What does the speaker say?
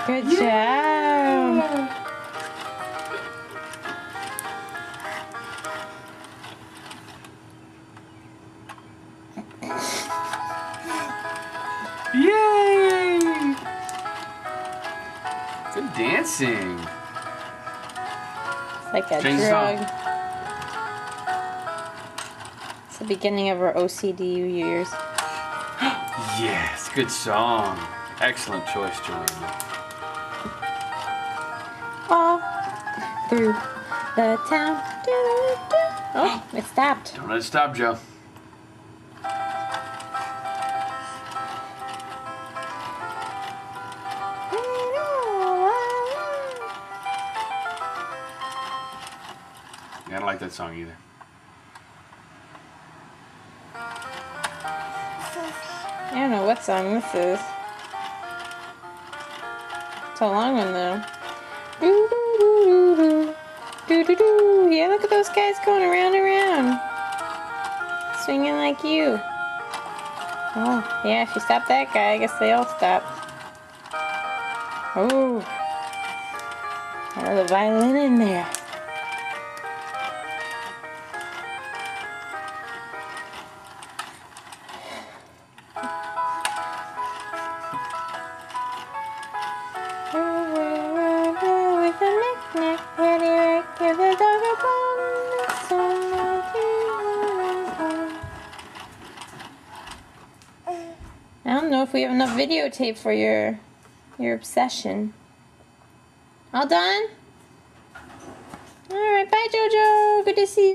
Good job. Yay! Good dancing. It's like a Change the drug. song. It's the beginning of our OCD years. Yes, good song. Excellent choice, Joanna. All through the town. Oh, it stopped. Don't let it stop, Joe. I don't like that song either. I don't know what song this is. It's a long one though. Doo doo doo doo doo doo doo. Yeah, look at those guys going around and around, swinging like you. Oh, yeah. If you stop that guy, I guess they all stop. Oh, another violin in there. I don't know if we have enough videotape for your obsession. All done? Alright, bye JoJo. Good to see you.